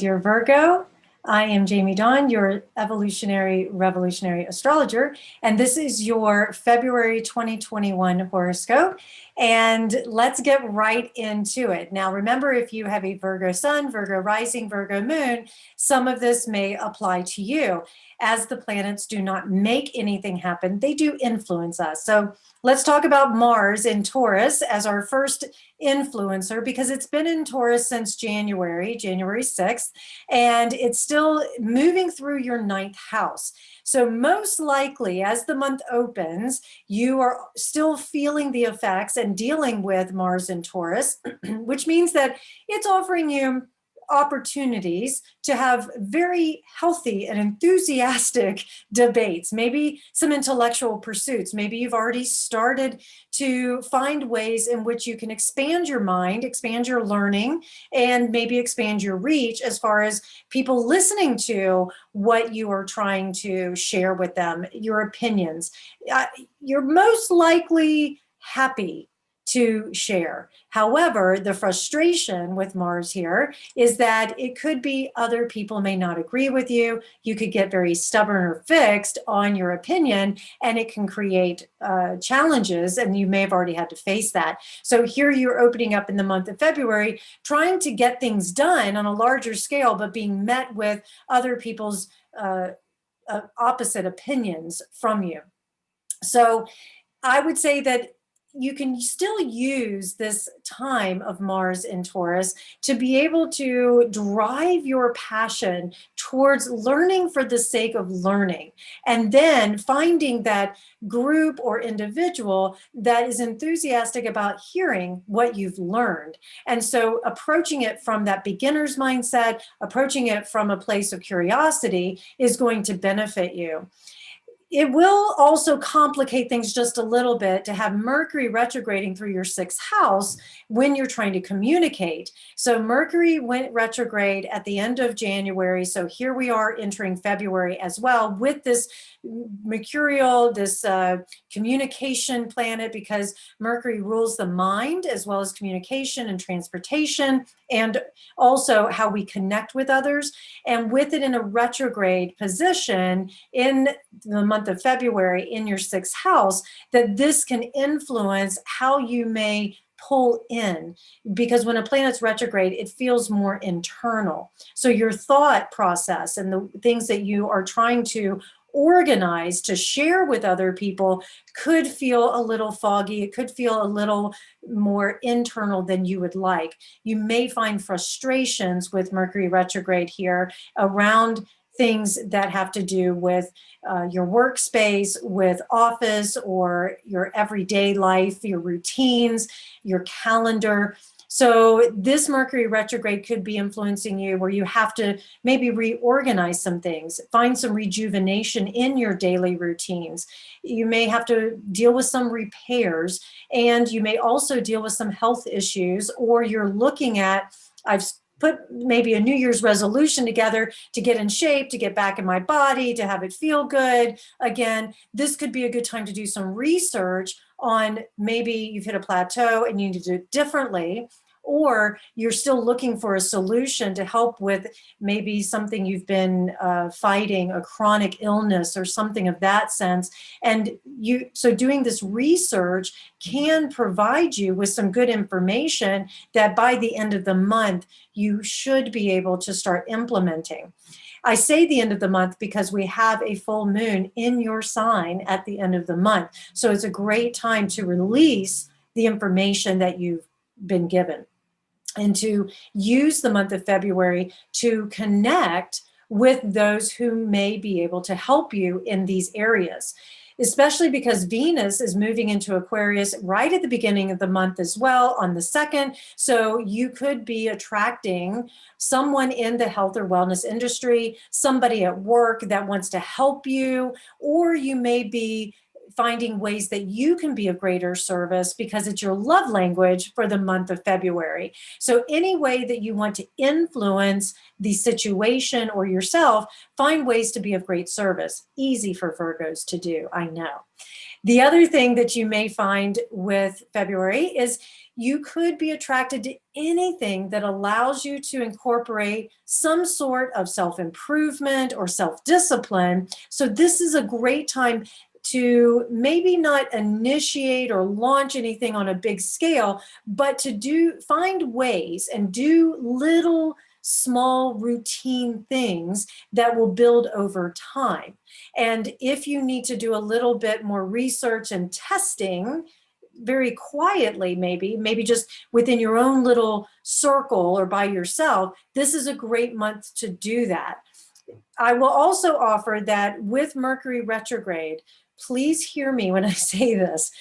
dear Virgo. I am Jamie Dawn, your evolutionary revolutionary astrologer, and this is your February 2021 horoscope. And let's get right into it. Now, remember, if you have a Virgo sun, Virgo rising, Virgo moon, some of this may apply to you. As the planets do not make anything happen, they do influence us. So let's talk about Mars in Taurus as our first influencer, because it's been in Taurus since January 6th, and it's still moving through your ninth house. So most likely, as the month opens, you are still feeling the effects and dealing with Mars in Taurus, which means that it's offering you opportunities to have very healthy and enthusiastic debates, maybe some intellectual pursuits. Maybe you've already started to find ways in which you can expand your mind, expand your learning, and maybe expand your reach as far as people listening to what you are trying to share with them, your opinions. You're most likely happy to share. However, the frustration with Mars here is that it could be other people may not agree with you. You could get very stubborn or fixed on your opinion, and it can create challenges, and you may have already had to face that. So here you're opening up in the month of February, trying to get things done on a larger scale, but being met with other people's opposite opinions from you. So I would say that you can still use this time of Mars in Taurus to be able to drive your passion towards learning for the sake of learning, and then finding that group or individual that is enthusiastic about hearing what you've learned. And so approaching it from that beginner's mindset, approaching it from a place of curiosity is going to benefit you. It will also complicate things just a little bit to have Mercury retrograding through your sixth house when you're trying to communicate. So Mercury went retrograde at the end of January. So here we are entering February as well with this mercurial, this communication planet, because Mercury rules the mind as well as communication and transportation, and also how we connect with others. And with it in a retrograde position in the month of February in your sixth house, that this can influence how you may pull in, because when a planet's retrograde, it feels more internal. So your thought process and the things that you are trying to organize to share with other people could feel a little foggy. It could feel a little more internal than you would like. You may find frustrations with Mercury retrograde here around things that have to do with your workspace, with office, or your everyday life, your routines, your calendar. So this Mercury retrograde could be influencing you where you have to maybe reorganize some things, find some rejuvenation in your daily routines. You may have to deal with some repairs, and you may also deal with some health issues, or you're looking at, I've put maybe a New Year's resolution together to get in shape, to get back in my body, to have it feel good. Again, this could be a good time to do some research on maybe you've hit a plateau and you need to do it differently, or you're still looking for a solution to help with maybe something you've been fighting, a chronic illness or something of that sense. And so doing this research can provide you with some good information that by the end of the month, you should be able to start implementing. I say the end of the month because we have a full moon in your sign at the end of the month. So it's a great time to release the information that you've been given, and to use the month of February to connect with those who may be able to help you in these areas, especially because Venus is moving into Aquarius right at the beginning of the month as well on the 2nd. So you could be attracting someone in the health or wellness industry, somebody at work that wants to help you, or you may be finding ways that you can be of greater service because it's your love language for the month of February. So any way that you want to influence the situation or yourself, find ways to be of great service. Easy for Virgos to do, I know. The other thing that you may find with February is you could be attracted to anything that allows you to incorporate some sort of self-improvement or self-discipline. So this is a great time to maybe not initiate or launch anything on a big scale, but to find ways and do little small routine things that will build over time. And if you need to do a little bit more research and testing, very quietly, maybe just within your own little circle or by yourself, this is a great month to do that. I will also offer that with Mercury retrograde, please hear me when I say this.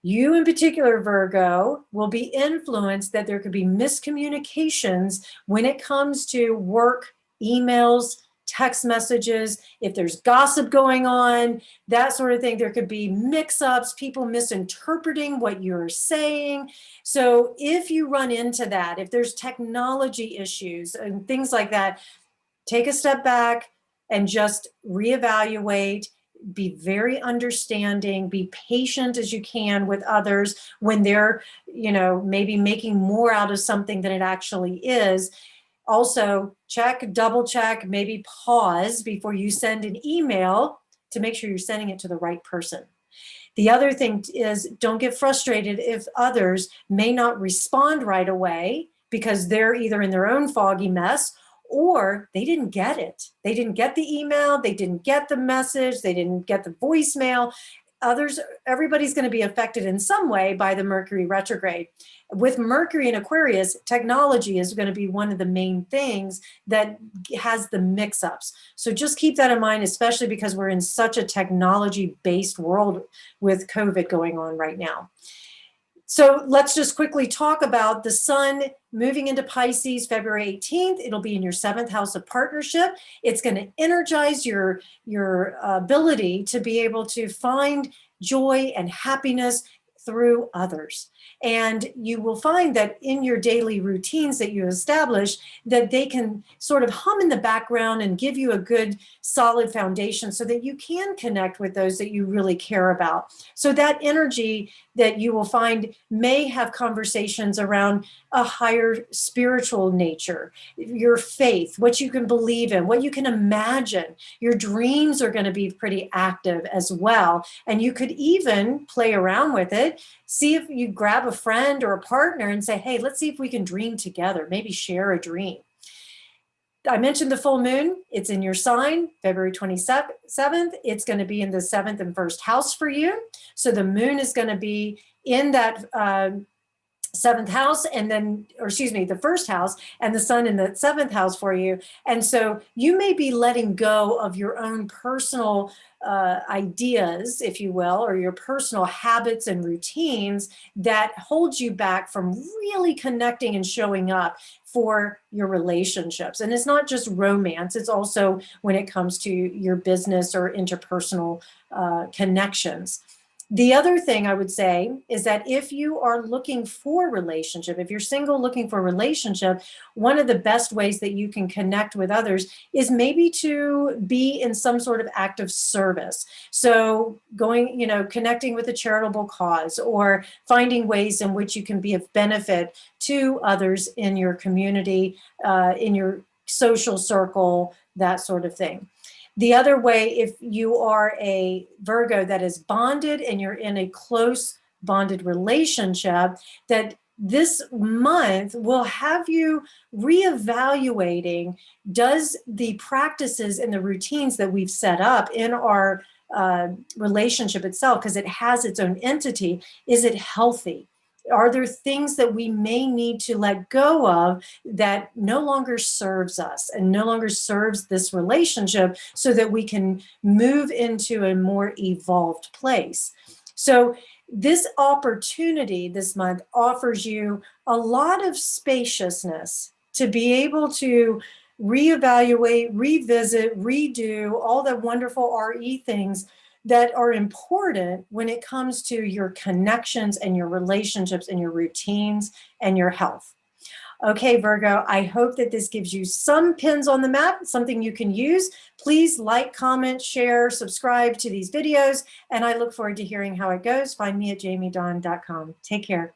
You in particular, Virgo, will be influenced that there could be miscommunications when it comes to work, emails, text messages, if there's gossip going on, that sort of thing. There could be mix-ups, people misinterpreting what you're saying. So if you run into that, if there's technology issues and things like that, take a step back and just reevaluate. Be very understanding, be patient as you can with others when they're, maybe making more out of something than it actually is. Also, double check, maybe pause before you send an email to make sure you're sending it to the right person. The other thing is, don't get frustrated if others may not respond right away because they're either in their own foggy mess or they didn't get it. They didn't get the email, they didn't get the message, they didn't get the voicemail. Everybody's going to be affected in some way by the Mercury retrograde. With Mercury in Aquarius, technology is going to be one of the main things that has the mix-ups. So just keep that in mind, especially because we're in such a technology-based world with COVID going on right now. So let's just quickly talk about the sun moving into Pisces February 18th. It'll be in your 7th house of partnership. It's going to energize your ability to be able to find joy and happiness through others. And you will find that in your daily routines that you establish, that they can sort of hum in the background and give you a good solid foundation so that you can connect with those that you really care about. So that energy that you will find may have conversations around a higher spiritual nature, your faith, what you can believe in, what you can imagine. Your dreams are going to be pretty active as well. And you could even play around with it. See if you grab a friend or a partner and say, hey, let's see if we can dream together, maybe share a dream. I mentioned the full moon. It's in your sign, February 27th. It's going to be in the 7th and 1st house for you. So the moon is going to be in that 7th house the 1st house, and the sun in the 7th house for you. And so you may be letting go of your own personal ideas, if you will, or your personal habits and routines that hold you back from really connecting and showing up for your relationships. And it's not just romance, it's also when it comes to your business or interpersonal connections. The other thing I would say is that if you are looking for a relationship, if you're single looking for a relationship, one of the best ways that you can connect with others is maybe to be in some sort of act of service. So connecting with a charitable cause or finding ways in which you can be of benefit to others in your community, in your social circle, that sort of thing. The other way, if you are a Virgo that is bonded and you're in a close bonded relationship, that this month will have you reevaluating, does the practices and the routines that we've set up in our relationship itself, because it has its own entity, is it healthy? Are there things that we may need to let go of that no longer serves us and no longer serves this relationship so that we can move into a more evolved place? So this opportunity this month offers you a lot of spaciousness to be able to reevaluate, revisit, redo all the wonderful RE things that are important when it comes to your connections and your relationships and your routines and your health. Okay, Virgo, I hope that this gives you some pins on the map, something you can use. Please like, comment, share, subscribe to these videos, and I look forward to hearing how it goes. Find me at jamiedawn.com. Take care.